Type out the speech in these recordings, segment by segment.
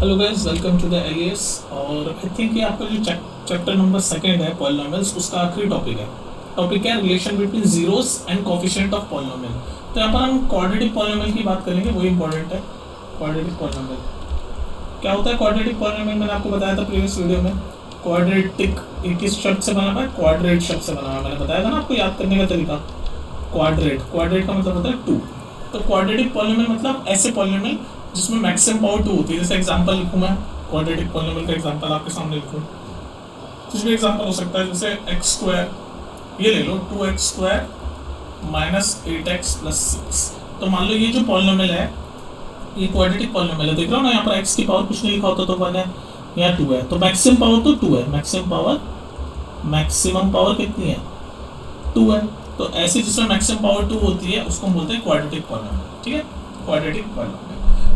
Hello guys, welcome to the Elias. और I think ये आपका जो चैप्टर नंबर 2 है पॉलिनोमियल्स, उसका आखिरी टॉपिक है। टॉपिक है relation between zeros and coefficient of polynomial. तो यहाँ पर हम क्वाड्रेटिक पॉलिनोमियल की बात करेंगे, वही इंपॉर्टेंट है। क्वाड्रेटिक पॉलिनोमियल क्या होता है? क्वाड्रेटिक पॉलिनोमियल मैंने आपको बताया था प्रीवियस वीडियो में। क्वाड्रेटिक किस शब्द से बना हुआ है? क्वाड्रेट शब्द से बना हुआ है। मैंने बताया था ना आपको याद करने का तरीका। क्वाड्रेट का मतलब होता है 2। तो क्वाड्रेटिक पॉलिनोमियल मतलब ऐसे पॉलिनोमियल जिसमें मैक्सिमम पावर 2 होती है। जैसे एग्जांपल लिखूं मैं, क्वाड्रेटिक पॉलिनोमियल का एग्जांपल आपके सामने लिखूं, कुछ भी एग्जांपल हो सकता है। जैसे x², ये ले लो 2x² माइनस 8x प्लस 6। तो मान लो ये जो पॉलिनोमियल है ये क्वाड्रेटिक पॉलिनोमियल है। देख रहे हो ना, यहाँ पर x की पावर कुछ नहीं लिखा होता तो 1 है, यहाँ 2 है। तो मैक्सिमम पावर तो 2 है। मैक्सिमम पावर कितनी है? 2 है। तो ऐसे जिसमें मैक्सिमम पावर 2 होती है उसको हम बोलते हैं क्वाड्रेटिक पॉलिनोमियल। ठीक है, क्वाड्रेटिक पॉलिनोमियल।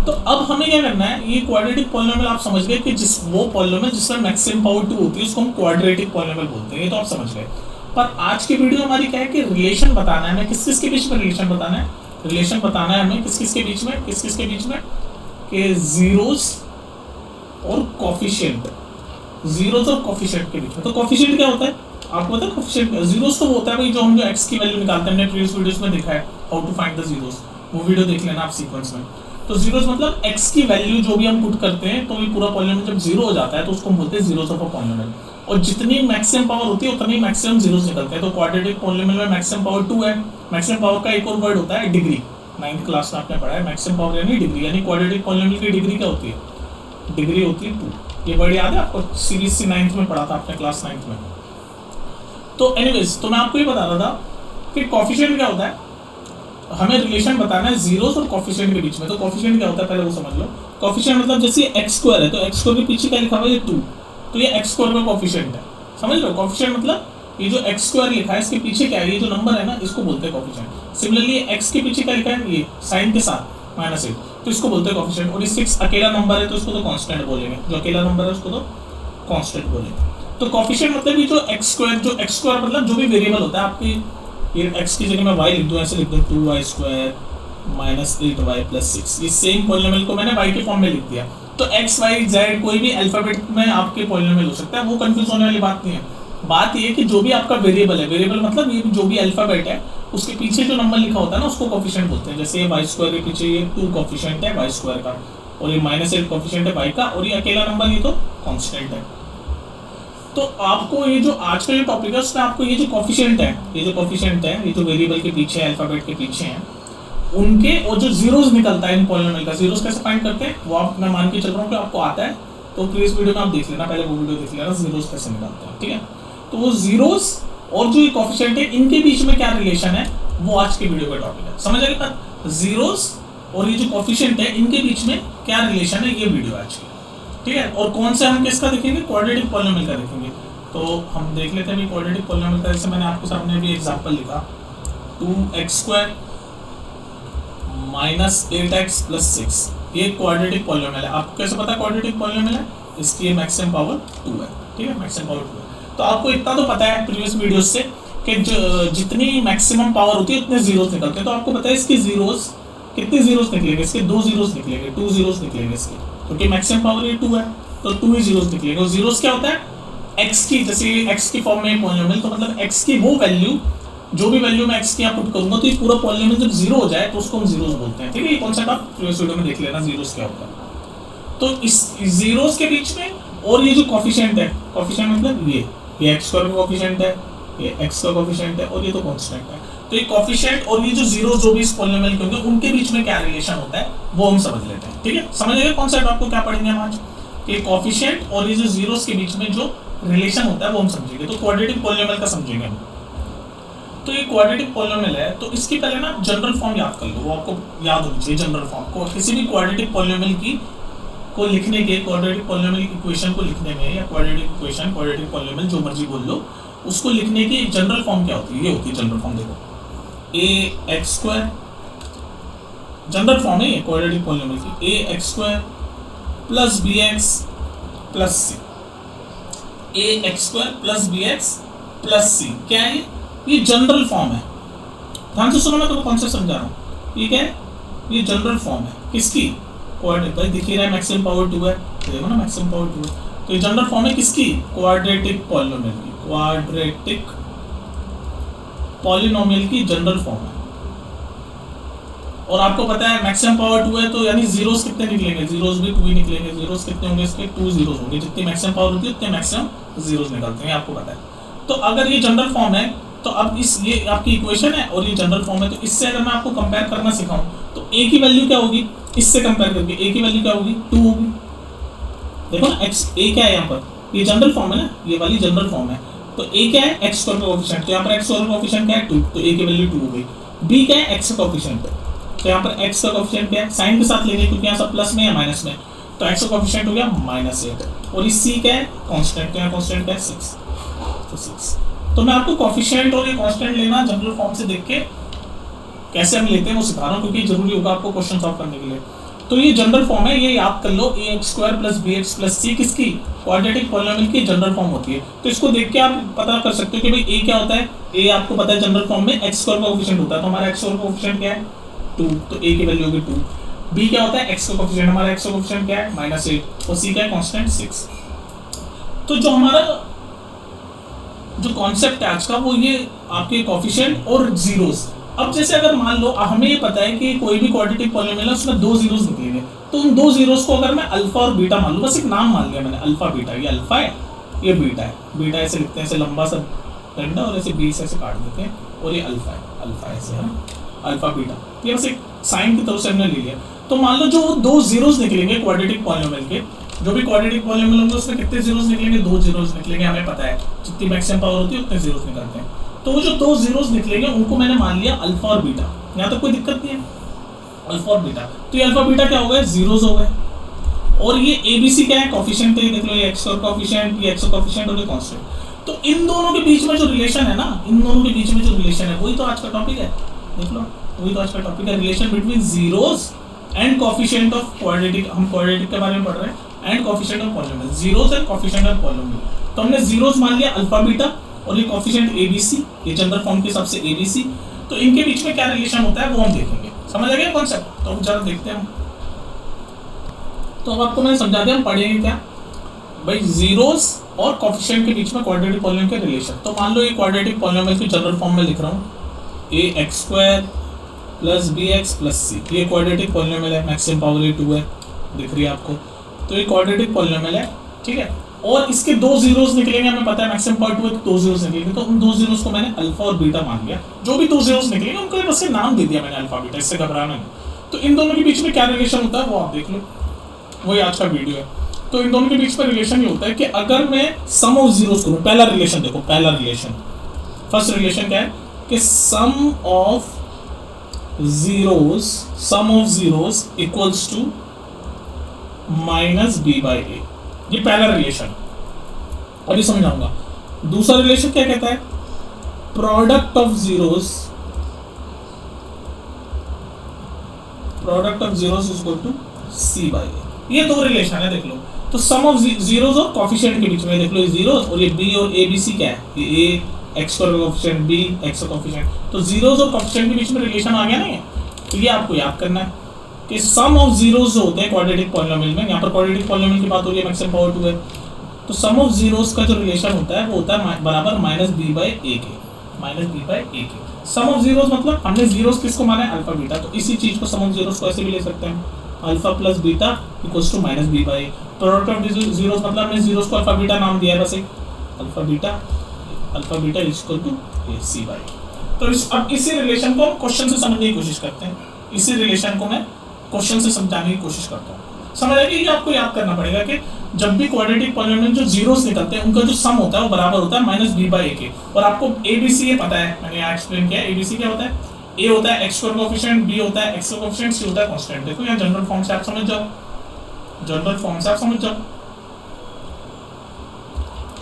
तो अब हमें क्या करना है, ये क्वाड्रेटिक पॉलिनोमियल आप समझ गए कि वो पॉलिनोमियल जिसमें मैक्सिमम पावर 2 होती है उसको हम क्वाड्रेटिक पॉलिनोमियल बोलते हैं। ये तो आप समझ गए। पर आज की वीडियो हमारी क्या है कि रिलेशन बताना है हमें। किस किस के बीच में रिलेशन बताना है? रिलेशन बताना है हमें किस किस के बीच में कि जीरोस और कोफिशिएंट। जीरोस और कोफिशिएंट के बीच में। तो कोफिशिएंट क्या होता है आपको पता है? कोफिशिएंट जीरोस तो होता है भाई जो हम जो x की वैल्यू निकालते हैं। हमने प्रीवियस वीडियोस में देखा है how to find the zeros, वो वीडियो देख लेना आप सीक्वेंस में। तो जीरोस मतलब x की वैल्यू जो भी हम पुट करते हैं, तो ये पूरा पॉलिनोमियल जब जीरो हो जाता है तो उसको हम बोलते हैं जीरोस ऑफ अ पॉलिनोमियल। और जितनी मैक्सिमम पावर होती है उतनी मैक्सिमम जीरोस निकलते हैं। तो क्वाड्रेटिक पॉलिनोमियल में मैक्सिमम पावर 2 है। मैक्सिमम पावर का एक और वर्ड होता है डिग्री। 9th क्लास में आपने पढ़ा है मैक्सिमम पावर यानी डिग्री। यानी क्वाड्रेटिक पॉलिनोमियल की डिग्री क्या होती है? डिग्री होती है 2। ये वर्ड याद है आपको? सीरीज से 9th में पढ़ा था आपने, क्लास 9th में। तो एनीवेज, तो मैं आपको ये बता रहा था कि कोफिशिएंट क्या होता है। हमें रिलेशन बताना है जीरोस और कोफिशिएंट के बीच में। तो कोफिशिएंट क्या होता है पहले वो समझ लो। कोफिशिएंट मतलब जैसे x² है तो x² के पीछे क्या लिखा हुआ है? 2। तो ये x² का कोफिशिएंट है। समझ लो, कोफिशिएंट मतलब ये जो x² लिखा है इसके पीछे क्या है? ये जो नंबर है ना, इसको बोलते हैं कोफिशिएंट। सिमिलरली x के पीछे क्या लिखा है? ये साइन के साथ -8, तो इसको बोलते हैं कोफिशिएंट। और ये 6 अकेला नंबर है तो इसको तो कांस्टेंट बोलेंगे। जो अकेला नंबर है उसको तो कांस्टेंट बोलेंगे। तो कोफिशिएंट मतलब ये जो x² मतलब जो भी वेरिएबल होता है आपकी, ये x की जगह मैं y लिख दूं, ऐसे लिख दूं 2y² माइनस 8y प्लस 6। ये सेम पॉलिनोमियल को मैंने y के फॉर्म में लिख दिया। तो x y z कोई भी अल्फाबेट में आपके पॉलिनोमियल हो सकता है, वो कंफ्यूज होने वाली बात नहीं है। बात ये है कि जो भी आपका वेरिएबल है, वेरिएबल मतलब ये जो भी अल्फाबेट है उसके पीछे जो नंबर लिखा होता है ना उसको कोफिशिएंट बोलते हैं। जैसे ये y² के पीछे ये 2 कोफिशिएंट है y² का, और ये -8 कोफिशिएंट है y का, और ये अकेला नंबर ये तो कांस्टेंट है। तो आपको ये जो आज का ये टॉपिक है उसमें आपको ये जो कोफिशिएंट है, ये जो वेरिएबल के पीछे अल्फाबेट के पीछे हैं, उनके और जो जीरोस निकलता है इन पॉलिनोमियल का, जीरोस कैसे फाइंड करते हैं वो आप, मैं मान के चल रहा हूँ कि आपको आता है। तो प्रीवियस वीडियो में आप देख लेना, पहले वो वीडियो देख लेना जीरोस कैसे निकलते हैं। ठीक है, तो वो जीरोस और जो ये कोफिशिएंट है इनके बीच में क्या रिलेशन है वो आज के वीडियो का टॉपिक है। समझ आ गया? जीरोस और ये जो कोफिशिएंट है इनके बीच में क्या रिलेशन है, ये वीडियो आज की। ठीक है, और कौन से हम किसका देखेंगे? क्वाड्रेटिक पॉलिनोमियल का देखेंगे। तो हम देख लेते हैं क्वाड्रेटिक पॉलिनोमियल का। जैसे मैंने आपको सामने भी एग्जांपल लिखा 2x² माइनस 8x प्लस 6। ये क्वाड्रेटिक पॉलिनोमियल है। आपको कैसे पता क्वाड्रेटिक पॉलिनोमियल है? इसकी मैक्सिमम पावर 2 है। ठीक है, मैक्सिमम पावर 2 है। तो आपको इतना तो पता है प्रीवियस वीडियो से कि जितनी मैक्सिमम पावर होती है उतने जीरोस निकलते हैं। तो आपको पता है इसके जीरोस कितने जीरोस निकलेंगे? इसके 2 जीरोस निकलेंगे, 2 जीरोस निकलेंगे इसके, क्योंकि मैक्सिमम पावर ये 2 है तो 2 ही जीरोस निकलेंगे। और जीरोस क्या होता है? x की, जैसे x की फॉर्म में पॉलिनोमियल, तो मतलब x की वो वैल्यू, जो भी वैल्यू मैं x की यहाँ पुट करूंगा तो ये पूरा पॉलिनोमियल जब जीरो हो जाए तो उसको हम जीरोस बोलते हैं। ठीक है, ये कॉन्सेप्ट आप प्रीवियस वीडियो में देख लेना जीरोस क्या होता है। तो इस जीरोस के बीच में और ये जो कोफिशिएंट है, कोफिशिएंट मतलब ये x² का कोफिशिएंट है, ये x का कोफिशिएंट है, और ये तो कांस्टेंट है। तो ये कोफिशिएंट और ये जो जीरोस जो भी इस पॉलिनोमियल के होंगे उनके बीच में क्या रिलेशन होता है वो हम समझ लेते हैं। ठीक है, समझ गए कॉन्सेप्ट? आपको क्या पढ़ेंगे हम आज? कि कोफिशिएंट और ये जो जीरोस के बीच में जो रिलेशन होता है वो हम समझेंगे। तो क्वाड्रेटिक पॉलिनोमियल का समझेंगे हम। तो ये क्वाड्रेटिक पॉलिनोमियल है, तो इसकी पहले ना जनरल फॉर्म याद कर लो, वो आपको याद होनी चाहिए। जनरल फॉर्म को किसी भी क्वाड्रेटिक पॉलिनोमियल की को लिखने के, क्वाड्रेटिक पॉलिनोमियल इक्वेशन को लिखने में, या क्वाड्रेटिक इक्वेशन, क्वाड्रेटिक पॉलिनोमियल जो मर्जी बोल लो, उसको लिखने की जनरल फॉर्म क्या होती है? ये होती है जनरल फॉर्म। देखो ax², जनरल फॉर्म है ये क्वाड्रेटिक पॉलिनोमियल की, ax² plus bx plus c। ax² plus bx plus c क्या है? ये जनरल फॉर्म है। ध्यान से सुनो, मैं तुम्हें कॉन्सेप्ट समझा रहा हूँ। ये क्या है? ये जनरल फॉर्म है किसकी? क्वाड्रेटिक, भाई दिख ही रहा है मैक्सिमम पावर 2 है, तो देखो ना मैक्सिमम पावर 2 है। तो ये जनरल फॉर्म है किसकी, क्वाड्रेटिक पॉलिनोमियल की, क्वाड्रेटिक पॉलिनोमियल की जनरल फॉर्म है। और आपको पता है मैक्सिमम पावर 2 है, तो यानी जीरोस कितने निकलेंगे, जीरोस भी 2 ही निकलेंगे, जीरोस कितने होंगे इसके, 2 जीरोस होंगे, जितनी मैक्सिमम पावर होती है उतने मैक्सिमम जीरोस निकलते हैं, आपको पता है। तो अगर ये जनरल फॉर्म है तो अब इस ये आपकी इक्वेशन है और ये जनरल फॉर्म है, तो इससे अगर मैं आपको कंपेयर करना सिखाऊं तो a की वैल्यू क्या होगी, इससे कंपेयर करके a की वैल्यू क्या होगी, 2 होगी। देखो ना x a क्या है यहाँ पर, ये जनरल फॉर्म है ना, ये वाली जनरल फॉर्म है, तो a क्या है, x स्क्वायर का कोएफिशिएंट, तो यहाँ पर x स्क्वायर का कोएफिशिएंट क्या है 2, तो a की वैल्यू 2 हो गई। b क्या है, x का कोएफिशिएंट, तो यहाँ पर x का कोएफिशिएंट क्या है, साइन के साथ लेंगे क्योंकि यहाँ सब प्लस में या माइनस में, तो x का कोएफिशिएंट हो गया -8, और इस c क्या है, कांस्टेंट, तो यहाँ कांस्टेंट क्या है 6, तो 6। तो मैं आपको कोएफिशिएंट और ये कांस्टेंट लेना जनरल फॉर्म से देख के कैसे हम लेते हैं वो सिखा रहा हूँ, क्योंकि जरूरी होगा आपको क्वेश्चन सॉल्व करने के लिए। तो ये जनरल फॉर्म है, ये याद कर लो, ax² + bx + c किसकी, क्वाड्रेटिक पॉलिनोमियल की जनरल फॉर्म होती है। तो इसको देख के आप पता कर सकते हो कि भाई a क्या होता है, a आपको पता है जनरल फॉर्म में x² का कोएफिशिएंट होता है, तो हमारा x² का कोएफिशिएंट क्या है 2, तो a की वैल्यू होगी 2। b क्या होता है, x का कोएफिशिएंट, हमारा x का कोएफिशिएंट क्या है -8, और c क्या है कांस्टेंट 6। तो जो हमारा जो कॉन्सेप्ट है आज का वो ये आपके कोएफिशिएंट और जीरोस। अब जैसे अगर मान लो हमें ये पता है कि कोई भी क्वाड्रेटिक पॉलिनोमियल है उसमें 2 जीरोस निकलेंगे, तो उन 2 जीरोस को अगर मैं अल्फा और बीटा मान लूं, बस एक नाम मान लिया मैंने अल्फा बीटा, ये अल्फा है ये बीटा है, बीटा ऐसे लिखते हैं, ऐसे लंबा सा डंडा और ऐसे बी से ऐसे काट देते हैं, और ये अल्फा है, अल्फा ऐसे है ना, अल्फा बीटा, ये बस एक साइन की तरफ से हमने ले लिया। तो मान लो जो 2 जीरोस निकलेंगे क्वाड्रेटिक पॉलिनोमियल के, जो भी क्वाड्रेटिक पॉलिनोमियल होंगे उसमें कितने जीरोस निकलेंगे, 2 जीरोस निकलेंगे, हमें पता है जितनी मैक्सिमम पावर होती है उतने जीरोस निकलते हैं। तो वो जो 2 जीरोस निकलेंगे उनको मैंने मान लिया अल्फा और बीटा, यहाँ तो कोई दिक्कत नहीं है, अल्फा और बीटा, तो ये अल्फा बीटा क्या हो गए, जीरोस हो गए। और ये एबीसी क्या है, कोएफिशिएंट है, देख लो ये x का कोएफिशिएंट, ये x का कोएफिशिएंट और ये कांस्टेंट। तो इन दोनों के बीच में जो रिलेशन है ना, इन दोनों के बीच में जो रिलेशन है वही तो आज का टॉपिक है, देख लो वही तो आज का टॉपिक है, relation between zeros and coefficient of quadratic. हम क्वाड्रेटिक के बारे में पढ़ रहे हैं, and coefficient of polynomial, zeros and coefficient of polynomial. तो हमने जीरोस मान लिया अल्फा बीटा और ये कोएफिशिएंट एबीसी, ये जनरल फॉर्म के हिसाब से एबीसी। तो इनके बीच में क्या रिलेशन होता है वो हम देखेंगे, समझ आ गया कॉन्सेप्ट। तो हम जरा देखते हैं। तो अब आपको मैंने समझा दिया, हम पढ़ेंगे क्या भाई, जीरोस और कोएफिशिएंट के बीच में क्वाड्रेटिक पॉलिनोमियल के रिलेशन। तो मान लो ये क्वाड्रेटिक पॉलिनोमियल की जनरल फॉर्म में लिख रहा हूँ, ax² + bx + c, ये क्वाड्रेटिक पॉलिनोमियल है, मैक्सिमम पावर 2 है, दिख रही है आपको। तो ये क्वाड्रेटिक पॉलिनोमियल है, ठीक है, और इसके 2 जीरोस निकलेंगे, हमें पता है मैक्सिमम पावर 2 है तो 2 जीरोस निकलेंगे, तो उन 2 जीरोस को मैंने अल्फा और बीटा मान लिया। जो भी 2 जीरोस निकलेंगे उनको बस ये नाम दे दिया मैंने अल्फा बीटा, इससे घबराना नहीं। तो इन दोनों के बीच में क्या रिलेशन होता है वो आप देख लो, वही आज का वीडियो है। तो इन दोनों के बीच में रिलेशन ये होता है कि अगर मैं सम ऑफ जीरोस करूं, पहला रिलेशन देखो, पहला रिलेशन, फर्स्ट रिलेशन क्या है कि sum of zeros equals to -b/a, ये पहला रिलेशन, अभी समझाऊंगा। दूसरा रिलेशन क्या कहता है, product of zeros is equal to c/a, ये दो रिलेशन है, देख लो। तो सम ऑफ जीरोस और कोएफिशिएंट के बीच में देख लो, ये जीरोस और ये b और abc क्या है, ये a x का कोएफिशिएंट, b x का कोएफिशिएंट, तो जीरोस और कोएफिशिएंट के बीच में रिलेशन आ गया ना ये। तो ये आपको याद करना है कि सम ऑफ जीरोस जो होते हैं क्वाड्रेटिक पॉलिनोमियल में, यहाँ पर क्वाड्रेटिक पॉलिनोमियल की बात हो रही है, मैक्सिमम पावर 2 है, तो सम ऑफ जीरोस का जो रिलेशन होता है वो होता है बराबर -b/a के, -b/a के। सम ऑफ जीरोस मतलब हमने जीरोस किसको माना है, अल्फा बीटा, तो इसी चीज को सम ऑफ जीरोस को ऐसे भी ले सकते हैं, alpha + beta equals to -b/a। Product of zeros मतलब हमने जीरोस को अल्फा बीटा नाम दिया है, बस एक alpha beta is equal to c/a। तो अब इसी रिलेशन को हम क्वेश्चन से समझने की कोशिश करते हैं, इसी रिलेशन को मैं क्वेश्चन से समझाने की कोशिश करता हूँ। समझ आएगी, ये आपको याद करना पड़ेगा कि जब भी क्वाड्रेटिक पॉलिनोमियल जो जीरोस निकलते हैं उनका जो सम होता है वो बराबर होता है -b/a के। और आपको abc ये पता है, मैंने यहाँ एक्सप्लेन किया, abc क्या होता है, a होता है x का कोएफिशिएंट, b होता है x का कोएफिशिएंट, c होता है कांस्टेंट। देखो यहाँ जनरल फॉर्म से आप समझ जाओ,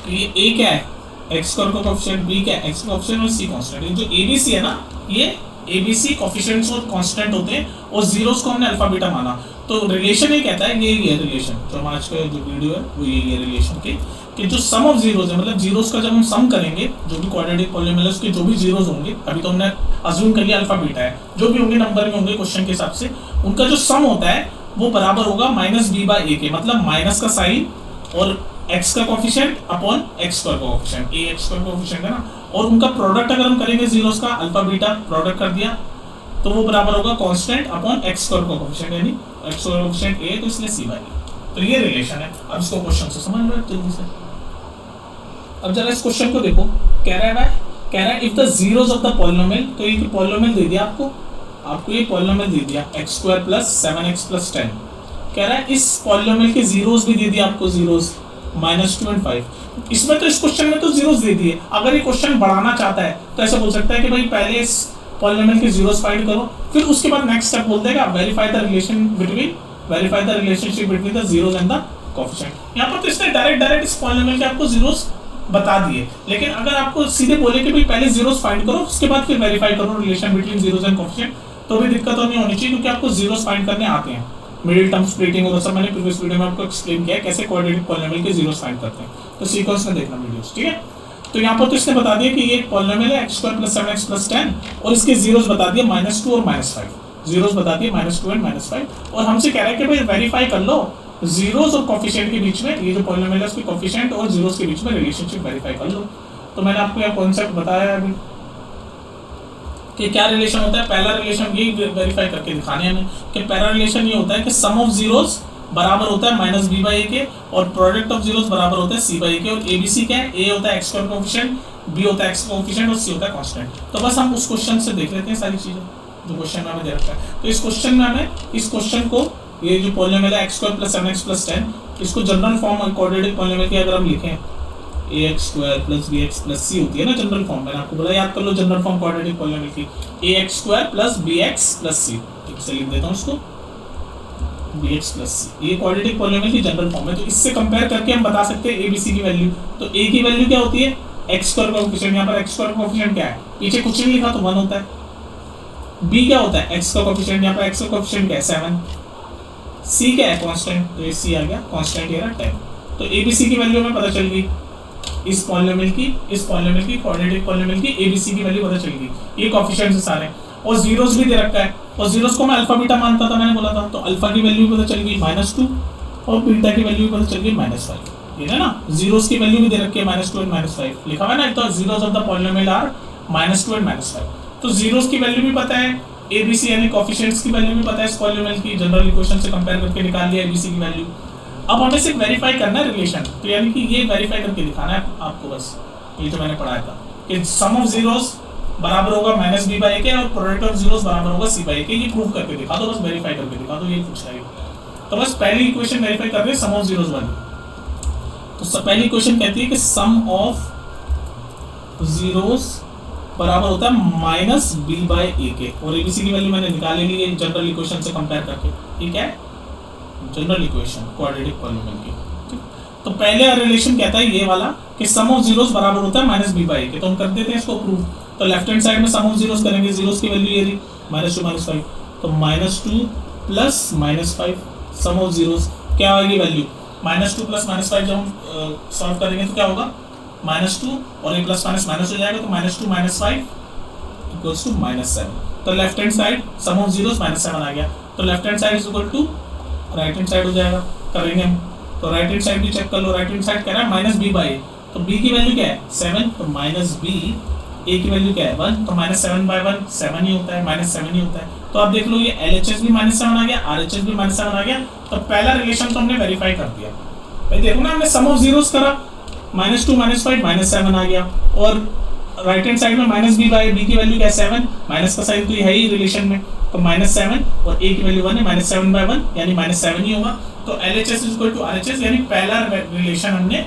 ये a क्या है, x का कोएफिशिएंट, b क्या है, x का कोएफिशिएंट और c कांस्टेंट। जो abc है ना, ये abc कोएफिशिएंट्स और कांस्टेंट होते हैं, और जीरोस को हमने अल्फा बीटा माना। तो रिलेशन ये कहता है, ये रिलेशन जो हमारा आज का जो वीडियो है वो ये रिलेशन के कि जो सम ऑफ जीरोस है, मतलब जीरोस का जब हम सम करेंगे, जो भी क्वाड्रेटिक पॉलिनोमियल है उसके जो भी जीरोस होंगे, अभी तो हमने अज्यूम कर लिया अल्फा बीटा है, जो भी होंगे नंबर में होंगे क्वेश्चन के हिसाब से, उनका जो सम होता है वो बराबर होगा माइनस बी बाई ए के, मतलब माइनस का साइन और x का कोफिशिएंट अपॉन x स्क्वायर का कोफिशिएंट, ए x स्क्वायर का कोफिशिएंट है ना, और उनका प्रोडक्ट अगर हम करेंगे जीरोस का, अल्फा बीटा प्रोडक्ट कर दिया, तो वो बराबर होगा कांस्टेंट अपॉन x स्क्वायर का कोफिशिएंट, यानी x स्क्वायर का कोफिशिएंट a, तो इसलिए c बाई ए। तो ये रिलेशन है। अब इसको क्वेश्चन से समझ लो जल्दी से। अब जरा इस क्वेश्चन को देखो, कह रहा है if the zeros of the polynomial, तो ये पॉलिनोमियल दे दिया आपको ये पॉलिनोमियल दे दिया x square plus 7x plus 10। कह रहा है इस पॉलिनोमियल के जीरोस भी दे दिया आपको, जीरोस -2 और 5। इसमें तो इस क्वेश्चन में तो जीरोस दे दिए। अगर ये क्वेश्चन बढ़ाना चाहता है तो ऐसा बोल सकता है कि भाई पहले इस पॉलिनोमियल के जीरोस फाइंड करो, फिर उसके बाद नेक्स्ट स्टेप बोल देगा verify the relationship between the zeros and the coefficient. यहाँ पर तो इसने डायरेक्ट इस पॉलिनोमियल के आपको जीरोस बता दिए, लेकिन अगर आपको सीधे बोले कि भाई पहले जीरोस फाइंड करो उसके बाद फिर वेरीफाई करो relation between zeros and coefficient, तो भी दिक्कत नहीं होनी चाहिए, क्योंकि आपको जीरोस फाइंड करने आते हैं। मिडिल टर्म स्प्लिटिंग और सब मैंने प्रीवियस वीडियो में आपको एक्सप्लेन किया है कैसे क्वाड्रेटिक पॉलिनोमियल के जीरोस फाइंड करते हैं, तो सीक्वेंस में देखना वीडियोस, ठीक है। तो यहाँ पर तो इसने बता दिया कि ये पॉलिनोमियल है x square plus 7x plus 10, और इसके जीरोस बता दिए -2 और -5, जीरोस बता दिए -2 एंड -5, और हमसे कह रहा है कि भाई वेरीफाई कर लो जीरोस और कोएफिशिएंट के बीच में, ये जो पॉलिनोमियल है उसके कोएफिशिएंट और जीरोस के बीच में रिलेशनशिप वेरीफाई कर लो। तो मैंने आपको यह कॉन्सेप्ट बताया अभी कि क्या रिलेशन होता है। पहला रिलेशन ये वेरीफाई करके दिखाने हमें कि पहला रिलेशन ये होता है कि सम ऑफ जीरोस बराबर होता है माइनस बी बाई ए के, और प्रोडक्ट ऑफ जीरोस बराबर होता है सी बाई ए के, और ए बी सी क्या है, ए होता है एक्स स्क्वायर कोएफिशिएंट, बी होता है एक्स कोएफिशिएंट और सी होता है कांस्टेंट। तो बस हम उस क्वेश्चन से देख लेते हैं सारी चीजें जो क्वेश्चन में हमें दे रखा है। तो इस क्वेश्चन में हमें इस क्वेश्चन को, ये जो पॉलिनोमियल है x square plus 7x plus 10, इसको जनरल फॉर्म क्वाड्रेटिक पॉलिनोमियल की अगर हम लिखें ax square plus bx plus c होती है ना जनरल फॉर्म, मैंने आपको बोला याद कर लो जनरल फॉर्म क्वाड्रेटिक पॉलिनोमियल की, ax square plus bx plus c, ठीक से लिख देता हूँ इसको bx प्लस c, ये क्वाड्रेटिक पॉलिनोमियल की जनरल फॉर्म है। तो इससे कंपेयर करके हम बता सकते हैं abc की वैल्यू। तो a की वैल्यू क्या होती है, x स्क्वायर का कोएफिशिएंट, यहाँ पर x स्क्वायर का कोएफिशिएंट क्या है, पीछे कुछ नहीं लिखा तो 1 होता है। b क्या होता है, x का कोएफिशिएंट, यहाँ पर x का कोएफिशिएंट क्या है 7, c क्या है कांस्टेंट, तो ये c आ गया कांस्टेंट, ये रहा 10। तो abc की वैल्यू हमें पता चल गई, इस पॉलिनोमियल की क्वाड्रेटिक पॉलिनोमियल की abc की वैल्यू पता चल गई, ये कोएफिशिएंट्स सारे, और जीरोस भी दे रखा है, और जीरोस को मैं अल्फा बीटा मानता था, मैंने बोला था, तो अल्फा की वैल्यू पता चल गई -2 और बीटा की वैल्यू पता चल गई -5, ये है ना। जीरोस की वैल्यू भी दे रखी है -2 और -5 लिखा हुआ है ना, तो zeros of the polynomial are -2 और -5। तो जीरोस की वैल्यू भी पता है, abc यानी कोएफिशिएंट्स की वैल्यू भी पता है, इस पॉलिनोमियल की जनरल इक्वेशन से कंपेयर करके निकाल लिया abc की वैल्यू। अब हमें सिर्फ वेरीफाई करना है रिलेशन, तो यानी कि ये वेरीफाई करके दिखाना है आपको, बस ये जो मैंने पढ़ाया था कि सम ऑफ जीरोस बराबर होगा माइनस बी बाई के और प्रोडक्ट ऑफ जीरोस बराबर होगा सी बाई के, ये प्रूव करके दिखा दो, बस वेरीफाई करके दिखा दो, ये पूछ रहा है। तो बस पहली इक्वेशन वेरीफाई कर रहे हैं सम ऑफ जीरोस वाली। तो पहली इक्वेशन कहती है कि सम ऑफ जीरोस बराबर होता है माइनस बी बाई ए के, और एबीसी की वैल्यू मैंने निकाल ली है जनरल इक्वेशन से कंपेयर करके, ठीक है, जनरल इक्वेशन क्वाड्रेटिक पॉलिनोमियल की। तो पहले रिलेशन कहता है ये वाला कि सम ऑफ जीरोस बराबर होता है माइनस बी बाई ए के, तो हम कर देते हैं इसको प्रूव। तो लेफ्ट हैंड साइड में सम ऑफ जीरोस करेंगे, जीरोस की वैल्यू ये रही -2 -5, तो -2 प्लस -5 सम ऑफ जीरोस क्या आएगी वैल्यू, -2 प्लस -5 जब हम सॉल्व करेंगे तो क्या होगा -2 और ये प्लस माइनस माइनस हो जाएगा, तो -2 -5 इक्वल्स टू -7। तो left hand side sum of zeros -7 आ गया, तो left hand side is equal to right hand side हो जाएगा, करेंगे हम। तो राइट हैंड साइड भी चेक कर लो, राइट हैंड साइड कह रहा है माइनस बी बाई, तो बी की वैल्यू क्या है 7, तो माइनस बी, ए की वैल्यू क्या है 1, तो -7 बाई 1 7 ही होता है, -7 ही होता है। तो आप देख लो ये LHS भी -7 आ गया, RHS भी -7 आ गया, तो पहला रिलेशन तो हमने वेरीफाई कर दिया। भाई देखो ना, हमने सम ऑफ जीरोस करा, -2 -5 -7 आ गया, और राइट हैंड साइड में माइनस बी बाई बी की वैल्यू क्या है 7, माइनस का साइन तो ये है ही रिलेशन में, तो -7 और ए की वैल्यू 1 है, -7 बाई 1 यानी -7 ही होगा। तो LHS is equal to RHS, यानी पहला रिलेशन हमने,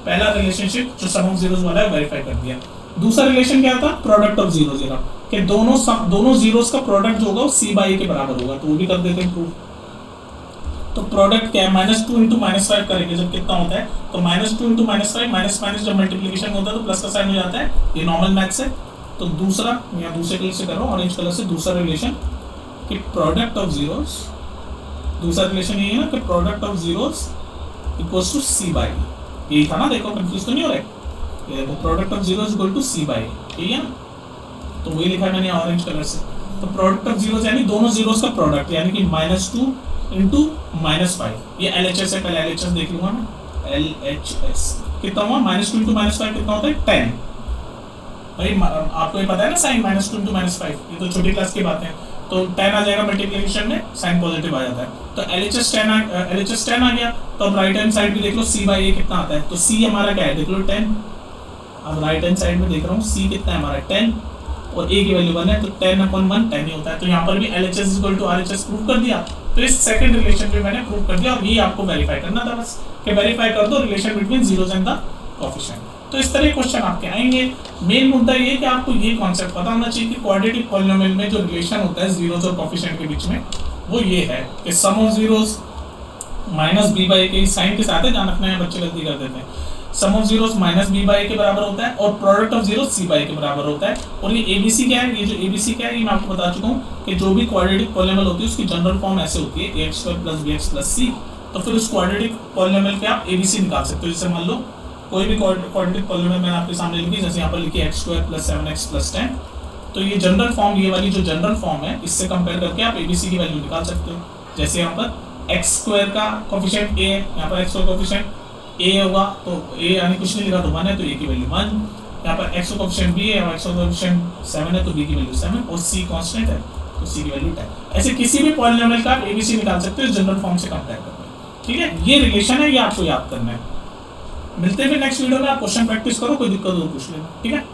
पहला रिलेशनशिप जो सम ऑफ जीरोस वाला है वेरीफाई कर दिया। दूसरा रिलेशन क्या था, प्रोडक्ट ऑफ जीरो जीरो, कि दोनों जीरोस का प्रोडक्ट जो होगा वो सी बाई के बराबर होगा, तो वो भी कर देते हैं प्रूफ। तो प्रोडक्ट क्या है -2 इंटू -5 करेंगे जब कितना होता है, तो -2 इंटू -5 माइनस माइनस जब मल्टीप्लिकेशन होता है तो प्लस का साइन हो जाता है, ये नॉर्मल मैथ्स है। तो दूसरा, या दूसरे कलर से कर रहा हूँ, ऑरेंज कलर से, दूसरा रिलेशन कि प्रोडक्ट ऑफ जीरोस, दूसरा रिलेशन ये है ना कि product of zeros equals to c by, यही था ना, देखो कंफ्यूज तो नहीं हो रहा है, ये देखो product of zeros equal to c by, यही है ना, तो वही लिखा है मैंने ऑरेंज कलर से। तो प्रोडक्ट ऑफ जीरोस यानी दोनों जीरोस का प्रोडक्ट, यानी कि -2 इंटू -5, ये LHS है, पहले LHS देख लूंगा मैं, LHS कितना हुआ, -2 इंटू -5 कितना होता है 10। भाई आपको ये पता है ना साइन -2 इंटू -5, ये तो छोटी क्लास की बात है, तो 10 आ जाएगा मल्टीप्लिकेशन में, साइन पॉजिटिव आ जाता है, तो LHS 10 आ गया। तो अब राइट हैंड साइड भी देख लो, C/A कितना आता है, तो C हमारा क्या है देख लो 10। अब राइट हैंड साइड में देख रहा हूँ C कितना है हमारा 10 और A की वैल्यू 1 है, तो 10/1 10 ही होता है। तो यहाँ पर भी LHS = RHS प्रूव कर दिया। तो इस सेकंड रिलेशन भी मैंने प्रूव कर दिया, और ये आपको वेरीफाई करना था बस, कि वेरीफाई कर दो relation between zeros and the coefficient. तो इस तरह क्वेश्चन आपके आएंगे। मेन मुद्दा ये कि आपको ये कॉन्सेप्ट पता होना चाहिए कि क्वाड्रेटिक पॉलिनोमियल में जो रिलेशन होता है जीरोस और कोएफिशिएंट के बीच में, वो ये है कि sum of zeros minus b/a के साइन के साथ है, ध्यान रखना है, बच्चे गलती कर देते हैं। सम ऑफ जीरोस माइनस b/a के बराबर होता है और प्रोडक्ट ऑफ जीरोस c/a के बराबर होता है। और ये ABC क्या है, ये जो ABC क्या है, ये मैं आपको बता चुका हूँ कि जो भी क्वाड्रेटिक पॉलिनोमियल होती है उसकी जनरल फॉर्म ऐसे होती है ax² + bx + c। तो फिर उस क्वाड्रेटिक पॉलिनोमियल के आप ABC निकाल सकते हो। जैसे मान लो कोई भी क्वाड्रेटिक पॉलिनोमियल मैंने आपके सामने लिखी, जैसे यहाँ पर लिखी x² + 7x + 10, तो ये जनरल फॉर्म, ये वाली जो जनरल फॉर्म है, इससे कंपेयर करके आप ABC की वैल्यू निकाल सकते हो। जैसे यहाँ पर x² का कोएफिशिएंट a है, यहाँ पर x का कोएफिशिएंट a होगा, तो a यानी कुछ नहीं लिखा तो 1 है, तो a की वैल्यू 1। यहाँ पर x का कोएफिशिएंट b है और x का कोएफिशिएंट 7 है, तो b की वैल्यू 7 और c कांस्टेंट है, तो c की वैल्यू 10। ऐसे किसी भी पॉलिनोमियल का आप ABC निकाल सकते हो जनरल फॉर्म से कंपेयर करके। ठीक है, ये रिलेशन है, ये आपको याद करना है। मिलते हैं फिर नेक्स्ट वीडियो में। आप क्वेश्चन प्रैक्टिस करो, कोई दिक्कत हो पूछ लेना। ठीक है।